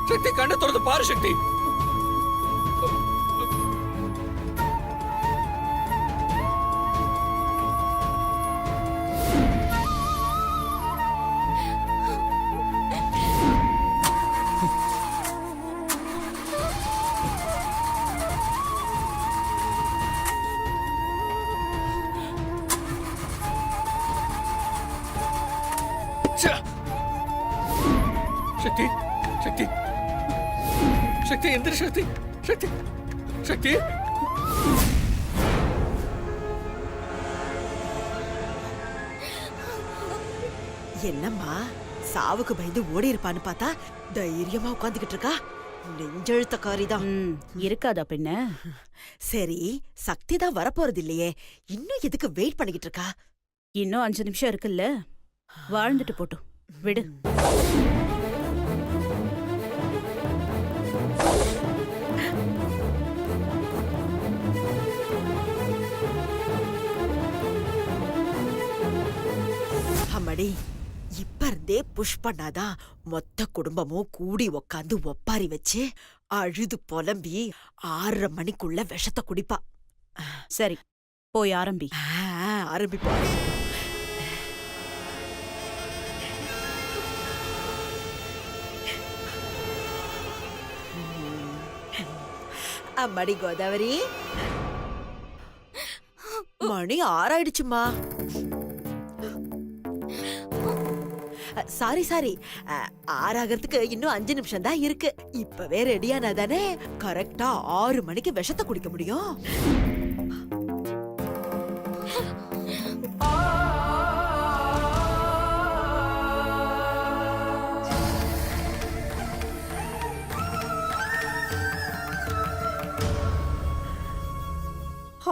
சக்தி கண்ணை திறந்து பாரு சக்தி. சக்தி சக்தி சக்தி எந்திர சக்தி சக்தி சக்தி. என்னம்மா சாவுக்கு பயந்து ஓடி இருப்பான்னு பார்த்தா தைரியமா உட்காந்துக்கிட்டு இருக்கா. நெஞ்செழுத்தக்காரிதான். இருக்காதா பின்ன? சரி, சக்தி தான் வரப்போறது இல்லையே, இன்னும் எதுக்கு வெயிட் பண்ணிக்கிட்டு இருக்கா? இன்னும் 5 நிமிஷம் இருக்குல்ல, வாழ்ந்துட்டு போட்டும், விடு. அம்மாடி, இப்ப இருந்தே புஷ் பண்ணாதான் மொத்த குடும்பமும் கூடி உக்காந்து ஒப்பாரி வச்சு அழுது புலம்பி 6:30 மணிக்குள்ள விஷத்தை குடிப்பா. சரி, போய் ஆரம்பி. ஆரம்பிப்பா. அம்மாடி கோதாவரி, மணி 6 ஆயிடுச்சுமா. சாரி 6 ஆகிறதுக்கு இன்னும் 5 நிமிஷம் தான் இருக்கு. இப்பவே ரெடியானா தானே கரெக்டா 6 மணிக்கு விஷத்தை குடிக்க முடியும்.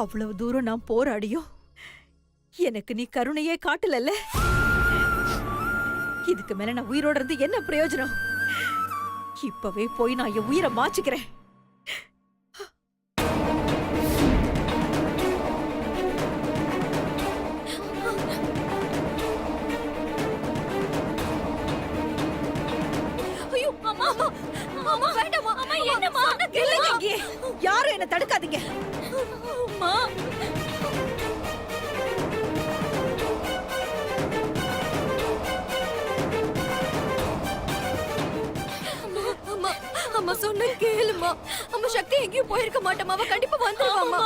அவ்வளவு தூரம் நான் போராடியும் எனக்கு நீ கருணையே காட்டலல்ல. இதுக்கு மேல நான் உயிரோட இருந்து என்ன பிரயோஜனம்? இப்பவே போய் நான் என் உயிரை மாச்சிக்கிறேன். யாரும் என்ன தடுக்காதீங்க. அம்மா சொன்ன கேளுமா. அம்மா சக்தி எங்கேயும் போயிருக்க மாட்டோமா, அவ கண்டிப்பா வந்துருவாமா.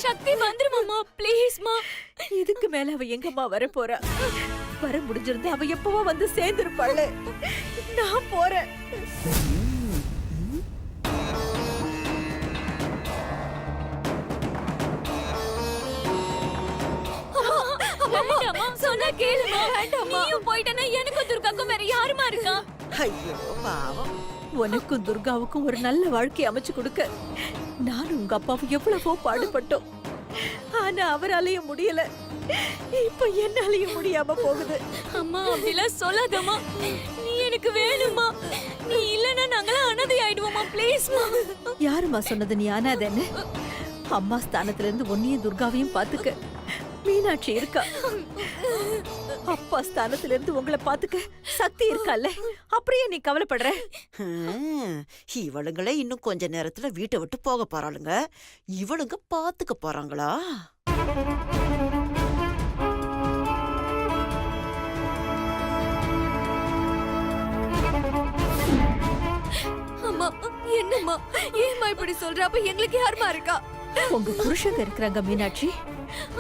சக்தி வந்துருவாமா, ப்ளீஸ்மா. இதுக்கு மேல அவ எங்கம்மா வர போறா? வர முடிஞ்சிருந்தா அவ எப்பவோ வந்து சேர்ந்திருப்பாள். நான் போறேன். சொன்னா கேளுமா. நீயும் போயிட்டனா எனக்கும் துர்காக்கும் வேற யாருமா இருக்கா? ஐயோ பாவம், உனக்கும் துர்காவுக்கும் ஒரு நல்ல வாழ்க்கை அமைச்சு கொடுக்க நானும் உங்க அப்பாவும் எவ்வளவோ பாடுபட்டோம். ஆனா அவராலையும் முடியல, இப்ப என்னாலையும் முடியாம போகுது. அம்மா அப்படிலாம் சொல்லாதம்மா, நீ எனக்கு வேணுமா. நீ இல்லனா நாங்களாம் அனாதை ஆயிடுவோமா, ப்ளீஸ்மா. யாருமா சொன்னது நீ அனாதைன்னு? அம்மா ஸ்தானத்துல இருந்து உன்னையும் துர்காவையும் பாத்துக்க மீனாட்சி இருக்கா. அப்பா ஸ்தானத்துல இருந்து உங்களை பாத்துக்க சக்தி இருக்கால. அப்படியே நீ கவலைப்படுற? இவளுங்களே இன்னும் கொஞ்ச நேரத்துல வீட்டை விட்டு போக போறாளுங்க. இவளுங்க பாத்துக்க போறாங்களா? அம்மா என்னம்மா, ஏம்மா இப்படி சொல்ற? அப்ப எங்களுக்கு யாருமா இருக்கா? உங்க புருஷங்க இருக்கிறாங்க மீனாட்சி.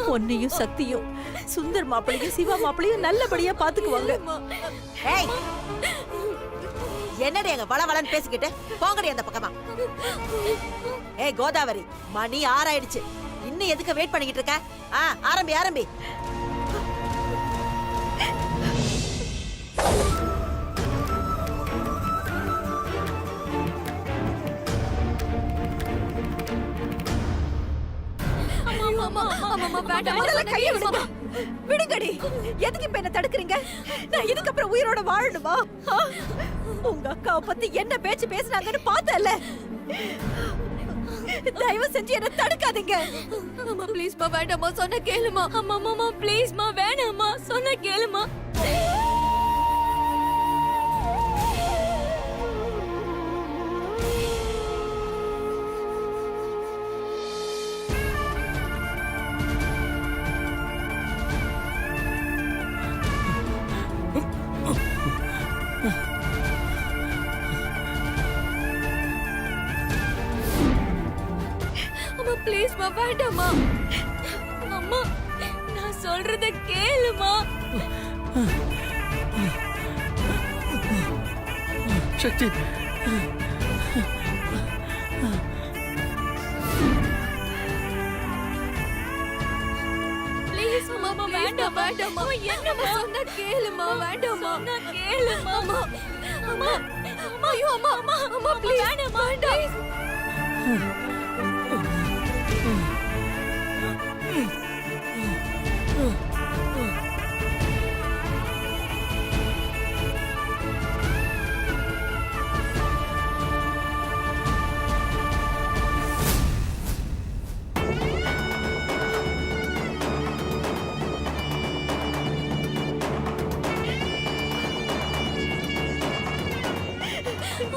பொன்னையும் சக்தியும் சுந்தர் மாப்பிளையும் சிவா மாப்பிளையும் நல்லபடியா பாத்துக்குவாங்க. என்னடி எங்க வளவளன்னு பேசிக்கிட்டு போங்கடி அந்த பக்கமா. ஏய் கோதாவரி, மணி 6 ஆயிடுச்சு. இன்னும் எதுக்கு வெயிட் பண்ணிக்கிட்டு இருக்க? ஆரம்பி ஆரம்பி. அம்மா அம்மா வேண்டாம் முதல்ல கைய விடுங்க. விடுங்கடி. எதுக்கு இப்ப என்ன தடுக்குறீங்க? நான் இதுக்கப்புறம் உயிரோட வாழணுமா? ஆ? உங்க அக்காவை பத்தி என்ன பேச்சு பேசுனாங்கன்னு பார்த்தல. தயவு செஞ்சு என்ன தடுக்காதீங்க. அம்மா ப்ளீஸ் மா வேண்டாம்மா சொன்ன கேளுமா. அம்மா அம்மா ப்ளீஸ் மா வேணாம்மா சொன்ன கேளுமா. அம்மா ப்ளீஸ் மா வேண்டாம்மா. அம்மா நான் சொல்றத கேளுமா. சக்தி ப்ளீஸ் அம்மா வேண்டாம் வேண்டாம்மா. என்னம்மா சொன்னா கேளுமா. வேண்டாம்மா சொன்னா கேளுமா. அம்மா அம்மா அம்மா ஐயோ அம்மா அம்மா அம்மா ப்ளீஸ் வேண்டாம்மா வேண்டாம்.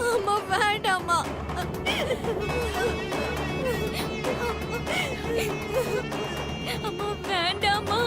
அம்மா வேண்டாம்மா. அம்மா வேண்டாம்மா.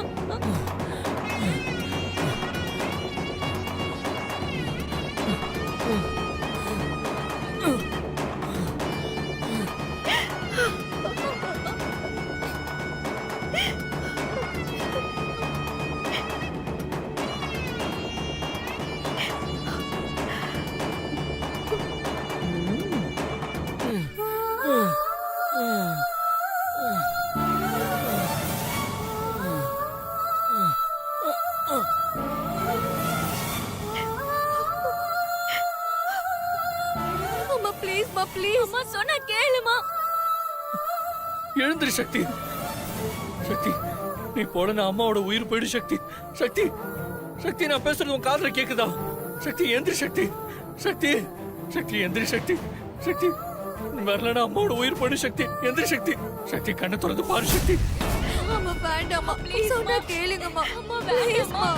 அம்மா ப்ளீஸ் மா ப்ளீஸ் அம்மா சொன்னா கேளுமா. எழுந்திரு சக்தி. சக்தி நீ போலனா அம்மாவோட உயிர் போயிடு சக்தி. சக்தி சக்தி நான் பேசுறது உன் காதுல கேக்குதா? சக்தி எந்திரி சக்தி. சக்தி சக்தி எந்திரி சக்தி. சக்தி வரலனா அம்மாவோட உயிர் போயிடு சக்தி. எந்திரி சக்தி. சக்தி கண்ணை திறந்து பாரு சக்தி. அம்மா வேண்டாம்மா ப்ளீஸ் சொன்னா கேளுங்கம்மா. அம்மா வேண்டாம்மா.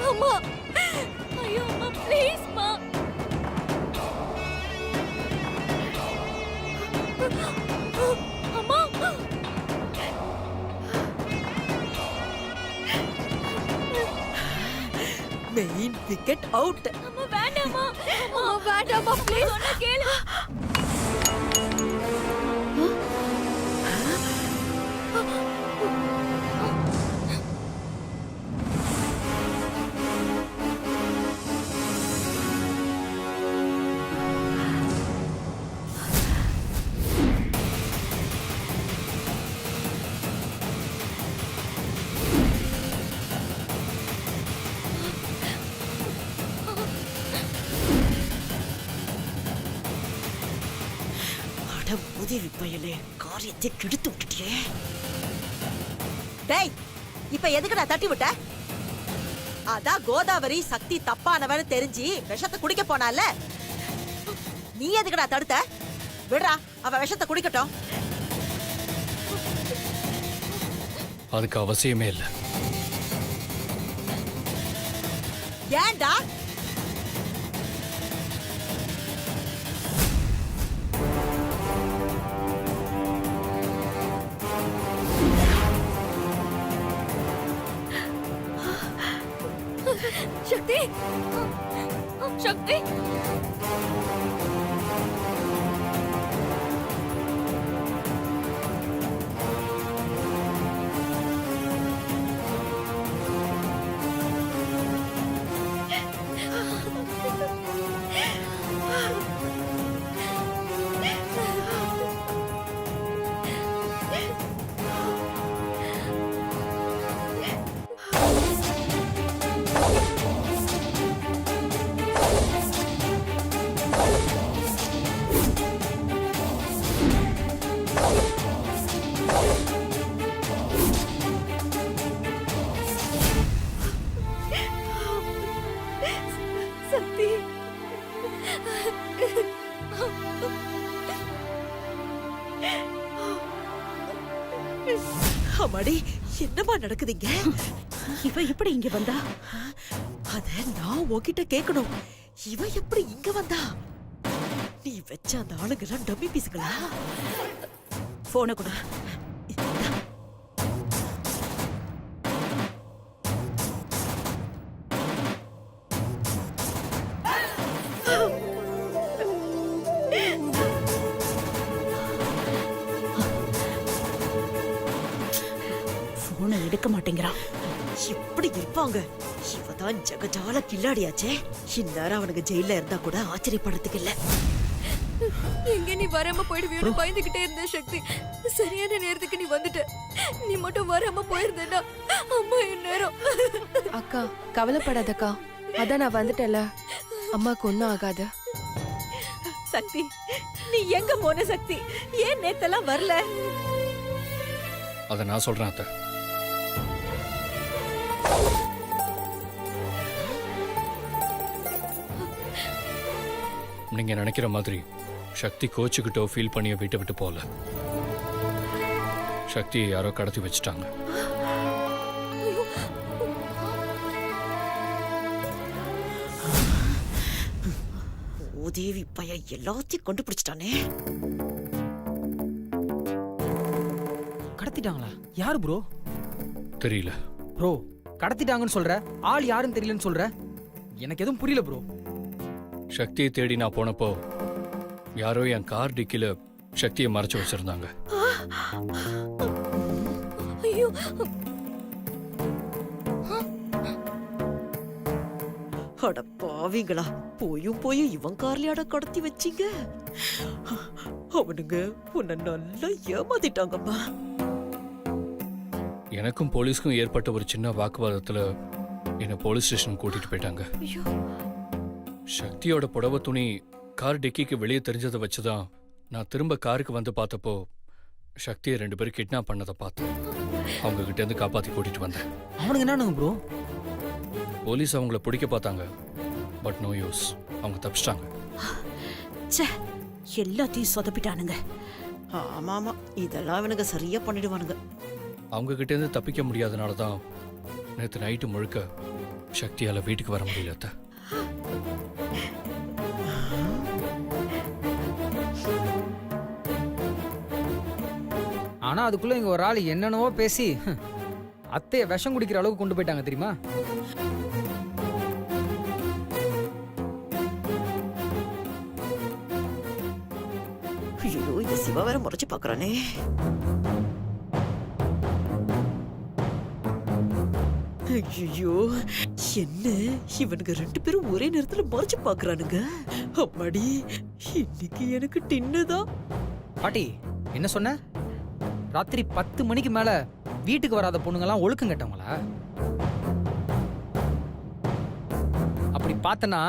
அம்மா ஐயோ அம்மா ப்ளீஸ் மா. அம்மா மெயின் விக்கெட் அவுட். அம்மா வேண்டாம்மா. அம்மா வேண்டாம்மா ப்ளீஸ் சொன்னா கேளு. உதவி பயலே காரியத்தை கெடுத்து விட்டுட்டியே. டேய் இப்ப எதுக்குடா தட்டி விட்ட? அதான் கோதாவரி சக்தி தப்பானவன்னு தெரிஞ்சு விஷத்தை குடிக்க போனால. நீ எதுக்குடா தடுத்த? விடுறா அவ விஷத்தை குடிக்கட்டும். அதுக்கு அவசியமே இல்ல. ஏன்டா? சக்தி சக்தி அம்மாடி என்னமா நடக்குதுங்க? இவ எப்படி இங்க வந்தா? அத நான் உன்கிட்ட கேட்கணும். இவ எப்படி இங்க வந்தா? நீ வச்ச அந்த ஆளுங்கெல்லாம் டம்மி பீஸுங்களா? போன கொடு. போனை எடுக்க மாட்டேங்கிறான். எப்படி இருப்பாங்க? இவதான் ஜகஜால கில்லாடியாச்சே. இந்நேரம் அவனுக்கு ஜெயில இருந்தா கூட ஆச்சரியப்படுறதுக்கு இல்ல. எங்க நீ வராம போயிடுவியோன்னு பயந்துகிட்டே இருந்த சக்தி. சரியான நேரத்துக்கு நீ வந்துட்ட. நீ மட்டும் வராம போயிருந்தா அம்மா நேரம். அக்கா கவலைப்படாதக்கா, அதான் நான் வந்துட்டேன்ல, அம்மாக்கு ஒன்னும் ஆகாது. சக்தி, நீ எங்க போன சக்தி? ஏன் நேத்தெல்லாம் வரல? அதை நான் சொல்றேன் அத்தை. நீங்க நினைக்கிற மாதிரி சக்தி கோச்சுக்கிட்டோ ஃபீல் பண்ணிய வீட்டை விட்டு போகல. சக்தியை யாரோ கடத்தி வச்சுட்டாங்க. உதவி பையன் எல்லாத்தையும் கண்டுபிடிச்சிட்டானே. கடத்திட்டாங்களா? யாரு ப்ரோ? தெரியல ப்ரோ கடத்திட்டாங்கன்னு சொல்ற, ஆள் யாருன்னு தெரியலன்னு சொல்ற. எனக்கு எதுவும் புரியல ப்ரோ. சக்தியை தேடி நான் போனப்போ யாரோ என் கார் டிக்கில சக்தியை மறைச்சு வச்சிருந்தாங்க. ஐயோ, அட பாவிங்களா, போயும் இவன் கார்லயாட கடத்தி வச்சீங்க. அவனுங்க உன்னை நல்லா ஏமாத்திட்டாங்கம்மா. எனக்கும் போலீஸ்க்கும் ஏற்பட்ட ஒரு சின்ன வாக்குவாதத்துல என்னை போலீஸ் ஸ்டேஷன் கூட்டிட்டு போயிட்டாங்க. சக்தியோட புடவை துணி கார் டிக்கிக்கு வெளியே தெரிஞ்சதை வச்சுதான் நான் திரும்ப காருக்கு வந்து பார்த்தப்போ சக்தியை 2 பேரும் கிட்னாப் பண்ணதை பார்த்தேன். அவங்க கிட்ட இருந்து காப்பாத்தி கூட்டிட்டு வந்தேன். அவனுக்கு என்னன்னு ப்ரோ? போலீஸ் அவங்கள பிடிக்க பார்த்தாங்க, பட் நோ யூஸ். அவங்க தப்பிச்சிட்டாங்க. ச்சே, எல்லாத்தையும் சொதப்பிட்டானுங்க. ஆமாமா, இதெல்லாம் அவனுங்க சரியா பண்ணிடுவானுங்க. அவங்க கிட்ட இருந்து தப்பிக்க முடியாதனால தான் நேற்று நைட்டு முழுக்க சக்தியால வீட்டுக்கு வர முடியல அத்தை. ஆனா அதுக்குள்ள இங்க ஒரு ஆள் என்னென்னவோ பேசி அத்தைய விஷம் குடிக்கிற அளவுக்கு கொண்டு போயிட்டாங்க தெரியுமா? ஐயோ, இந்த சிவா வேற முறைச்சு பாக்குறானே. ஐயோ, என்ன இவனுங்க 2 பேரும் ஒரே நேரத்துல முறைச்சு பாக்குறானுங்க. அம்மாடி, இன்னைக்கு எனக்கு டின்னுதான். பாட்டி என்ன சொன்ன? ராத்திரி 10 மணிக்கு மேல வீட்டுக்கு வராத பொண்ணுங்கெல்லாம் ஒழுக்கம் கட்டவங்களா? அப்படி பார்த்தனா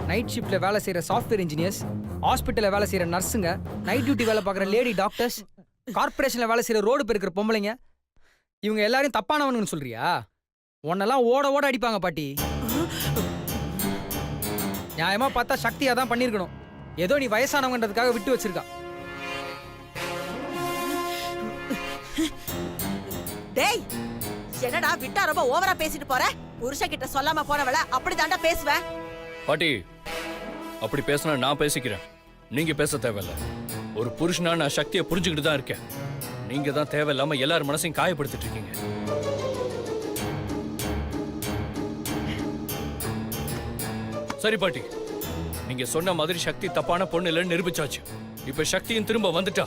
நைட் ஷிஃப்ட்ல வேலை செய்யற சாஃப்ட்வேர் இன்ஜினியர்ஸ், ஹாஸ்பிட்டல்ல வேலை செய்யற நர்ஸுங்க, நைட் டியூட்டி வேலை பார்க்குற லேடி டாக்டர்ஸ், கார்பரேஷன்ல வேலை செய்யற ரோடு பெருக்கிற பொம்பளைங்க, இவங்க எல்லாரையும் தப்பானவனுன்னு சொல்றியா? உன்னெல்லாம் ஓட ஓட அடிப்பாங்க பாட்டி. நியாயமா பார்த்தா சக்தியா தான் பண்ணிருக்கணும். ஏதோ நீ வயசானவங்கன்றதுக்காக விட்டு வச்சிருக்கா. டேய், என்னடா விட்டா ரொம்ப ஓவரா பேசிட்டு போற? புருஷன் கிட்ட சொல்லாம போனவள அப்படிதாண்டா பேசுவேன். பாட்டி, அப்படி பேசினா நான் பேசிக்கிறேன், நீங்க பேச தேவையில்ல. ஒரு புருஷனா நான் சக்தியை புரிஞ்சுக்கிட்டு தான் இருக்கேன். நீங்க தான் தேவையில்லாம எல்லார் மனசையும் காயப்படுத்திட்டு இருக்கீங்க. சரி பாட்டி, நீங்க சொன்ன மாதிரி சக்தி தப்பான பொண்ணு இல்லைன்னு நிரூபிச்சாச்சு. இப்ப சக்தியும் திரும்ப வந்துட்டா.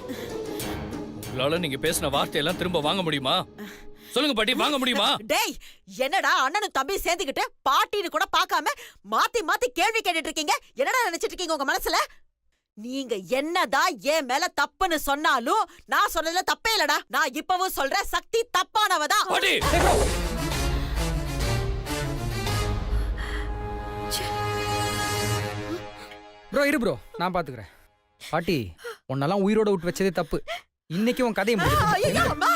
உங்களால நீங்க பேசின வார்த்தையெல்லாம் திரும்ப வாங்க முடியுமா? சொல்லுங்க பாட்டி, வாங்க முடியுமா? டேய், என்னடா அண்ணனும் தம்பி சேர்ந்துக்கிட்டு பாட்டின்னு கூட பார்க்காம மாத்தி மாத்தி கேள்வி கேட்டுட்டு இருக்கீங்க? என்னடா நினைச்சிட்டு இருக்கீங்க உங்க மனசுல? நீங்க என்னதான் என் மேல தப்புன்னு சொன்னாலும் நான் சொன்னதுல தப்பே இல்லடா. நான் இப்பவும் சொல்றேன், சக்தி தப்பானவதான். பாட்டி, ப்ரோ இரு ப்ரோ, நான் பாத்துக்கிறேன். பாட்டி, உன்னெல்லாம் உயிரோட விட்டு வச்சதே தப்பு. இன்னைக்கு உன் கதையை முடியுது. ஐயோ, அம்மா.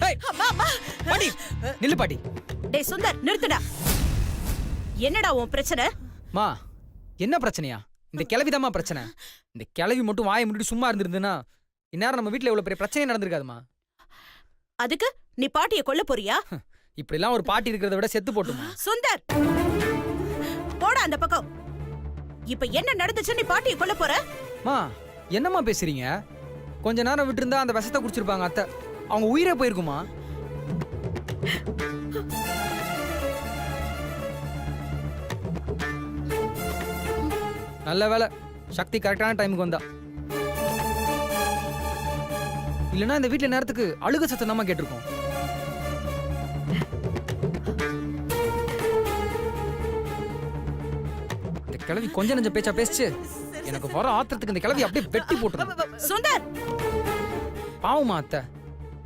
ஏய், அம்மா, அம்மா. பாட்டி நில்லு பாட்டி. டேய் சுந்தர், நிறுத்துடா. என்னடா உன் பிரச்சனை? மா, என்ன பிரச்சனையா? இந்த கிளவிதாம்மா பிரச்சனை. இந்த கிளவி மட்டும் வாயை மூடிட்டு சும்மா இருந்திருந்துன்னா இந்நேரம் நம்ம வீட்டுல இவ்வளவு பெரிய பிரச்சனை நடந்திருக்காதுமா. அதுக்கு நீ பாட்டிய கொல்ல போறியா? இப்படிலாம் ஒரு பாட்டி இருக்கிறத விட செத்து போட்டுமா. சுந்தர், போடா அந்த பக்கம். இப்ப என்ன நடந்துச்சு? நீ பாட்டிய கொல்ல போற? மா என்னம்மா பேசுறீங்க? கொஞ்ச நேரம் விட்டுருந்தா அந்த விஷத்தை குடிச்சிருப்பாங்க அத்தை. அவங்க உயிரே போயிருக்குமா. நல்ல வேலை சக்தி கரெக்டான டைமுக்கு வந்தா. இல்லைன்னா இந்த வீட்டுல நேரத்துக்கு அழுக சத்தம் தான் கேட்டிருக்கோம். இந்த கிழவி கொஞ்ச நெஞ்ச பேச்சா பேசிச்சு. எனக்கு வர ஆத்திரத்துக்கு இந்த கிழவி அப்படியே வெட்டி போட்டுரும். சுந்தர், பாவமா அத்தை.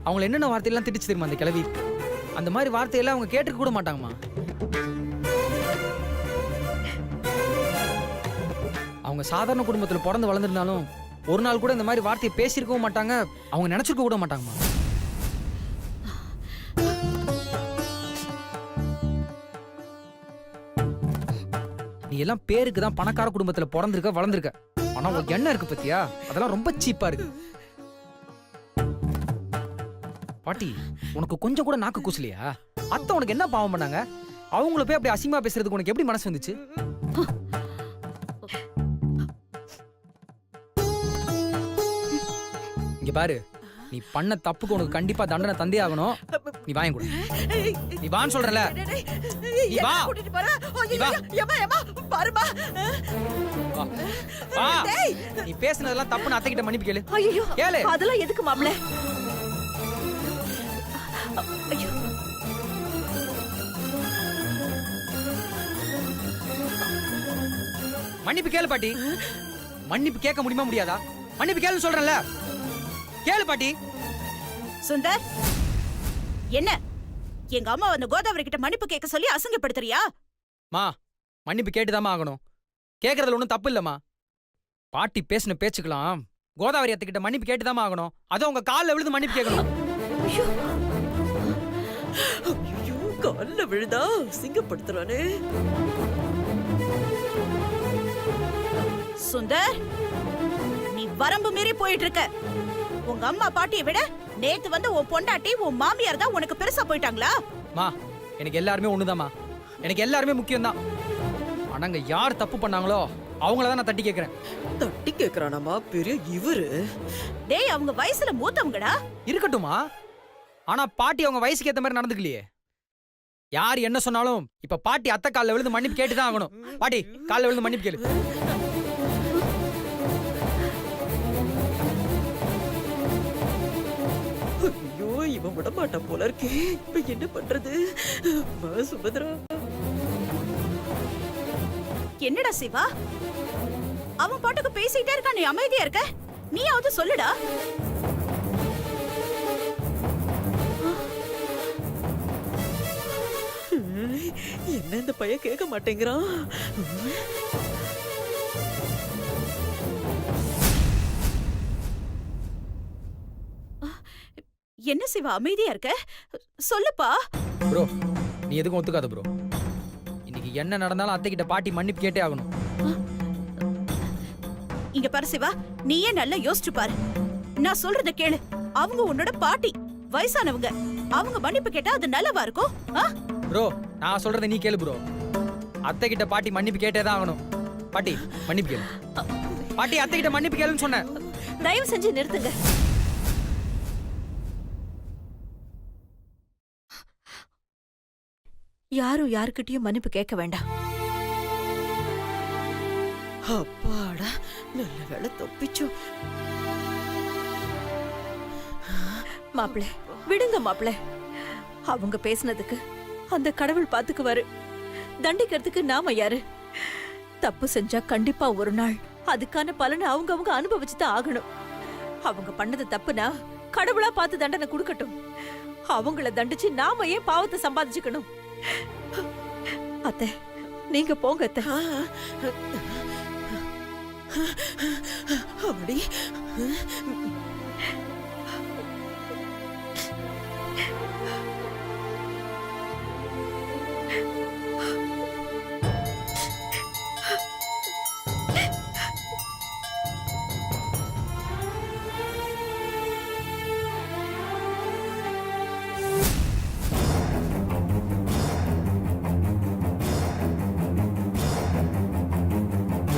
அவங்கள என்னென்ன வார்த்தையெல்லாம் திட்டிச்சு தெரியுமா அந்த கிழவி? அந்த மாதிரி வார்த்தையெல்லாம் அவங்க கேட்டுக்க கூட மாட்டாங்கம்மா. அவங்க சாதாரண குடும்பத்துல பிறந்து வளர்ந்துருந்தாலும் ஒரு நாள் கூட இந்த மாதிரி வார்த்தையை பேசியிருக்கவும் மாட்டாங்க, அவங்க நினைச்சிருக்க கூட மாட்டாங்கம்மா. நீ எல்லாம் பேருக்கு தான் பணக்கார குடும்பத்துல பிறந்திருக்க வளர்ந்துருக்க. ஆனா உனக்கு என்ன இருக்கு பத்தியா? அதெல்லாம் ரொம்ப சீப்பா இருக்கு. பாட்டி, உனக்கு கொஞ்சம் கூட நாக்கு கூசலையா? அத்தை உனக்கு என்ன பாவம் பண்ணாங்க? அவங்கள போய் அப்படி அசிங்கமா பேசுறதுக்கு உனக்கு எப்படி மனசு வந்துச்சு? இங்க பாரு, நீ பண்ண தப்புக்கு உனக்கு கண்டிப்பா தண்டனை தந்தே ஆகணும். நீ வாங்க கூட. நீ வான்னு சொல்றல. நீ வா. கூட்டிட்டு போற? நீ வா. ஏமா ஏமா பாருமா. வா. வா. நீ பேசுனதெல்லாம் தப்புன்னு அத்தை கிட்ட மன்னிப்பு கேளு. ஐயோ, கேளு. அதெல்லாம் எதுக்கு மாப்ள? ஐயோ, மன்னிப்பு கேளு பாட்டி. மன்னிப்பு கேட்க முடியுமா முடியாதா? மன்னிப்பு கேளுன்னு சொல்றேன்ல. கேளு பாட்டி. சுந்தர், என்ன எங்க அம்மா வந்து கோதாவரி கிட்ட மன்னிப்பு கேட்க சொல்லி அசிங்கப்படுத்துறியா? மா, மன்னிப்பு கேட்டுதாம்மா ஆகணும். கேட்கறதுல ஒன்றும் தப்பு இல்லம்மா. பாட்டி பேசின பேச்சுக்கலாம் கோதாவரி அத்தைக்கிட்ட மன்னிப்பு கேட்டுதாம்மா ஆகணும். அதுவும் உங்க காலில் விழுந்து மன்னிப்பு கேட்கணும். ஐயோ, கால்ல விழுதா சிங்கப்படுத்துறானே. சுந்தர், நீ வரம்பு மீறி போயிட்டு இருக்க. உங்க அம்மா பாட்டியை விட நேத்து வந்து உன் பொண்டாட்டி உன் மாமியார் தான் உனக்கு பெருசா போயிட்டாங்களா? மா, எனக்கு எல்லாருமே ஒண்ணுதாம்மா. எனக்கு எல்லாருமே முக்கியம்தான். ஆனாங்க யார் தப்பு பண்ணாங்களோ அவங்கள தான் நான் தட்டி கேட்கறேன். தட்டி கேக்குறானாமா பெரிய இவரு? டேய், அவங்க வயசுல மூத்தவங்கடா. இருக்கட்டுமா, ஆனா பாட்டி அவங்க வயசுக்கு ஏத்த மாதிரி நடந்துக்கலையே. யார் என்ன சொன்னாலும் இப்ப பாட்டி அத்தை காலில் விழுந்து மன்னிப்பு கேட்டுதான் ஆகணும். பாட்டி காலில் விழுந்து மன்னிப்பு கேளு. ஐயோ, இவன் விட மாட்டான் போல இருக்கே. இப்ப என்ன பண்றது? சுபத்ரா, என்னடா சிவா, அவன் பாட்டுக்கு பேசிட்டே இருக்கான், நீ அமைதியா இருக்க. நீயாவது சொல்லுடா. என்ன இந்த பையன் கேட்க மாட்டேங்கிறான்? என்ன சிவா அமைதியா இருக்க? சொல்லுப்பா. ப்ரோ, நீ எதுக்கும் ஒத்துக்காத ப்ரோ. இன்னைக்கு என்ன நடந்தாலும் அத்தை கிட்ட பாட்டி மன்னிப்பு கேட்டே ஆகணும். இங்க பாரு சிவா, நீயே நல்லா யோசிச்சு பாரு. நான் சொல்றத கேளு. அவங்க உன்னோட பாட்டி, வயசானவங்க. அவங்க மன்னிப்பு கேட்டா அது நல்லவா இருக்கும்? ப்ரோ, நான் சொல்றதை நீ கேளு ப்ரோ. அத்தை கிட்ட பாட்டி மன்னிப்பு கேட்டே தான் ஆகணும். பாட்டி மன்னிப்பு கேளு. பாட்டி அத்தை கிட்ட மன்னிப்பு கேளுன்னு சொன்னேன். தயவு செஞ்சு நிறுத்துங்க. யாரும் யாருக்கிட்டயும் மன்னிப்பு கேட்க வேண்டாம். அப்பாடா, நல்ல வேளை தப்பிச்சோம். மாப்பிள, விடுங்க மாப்பிள. அவங்க பேசினதுக்கு அந்த கடவுள் பாத்துக்குவாரு. தண்டிக்கிறதுக்கு நாம யாரு? தப்பு செஞ்சா கண்டிப்பா ஒரு நாள் அதுக்கான பலனை அவங்க அனுபவிச்சுதான் ஆகணும். அவங்க பண்ணது தப்புனா கடவுளா பார்த்து தண்டனை கொடுக்கட்டும். அவங்கள தண்டிச்சு நாம ஏன் பாவத்தை சம்பாதிச்சுக்கணும்? அத்தை, நீங்க போங்க அத்தை. அப்படி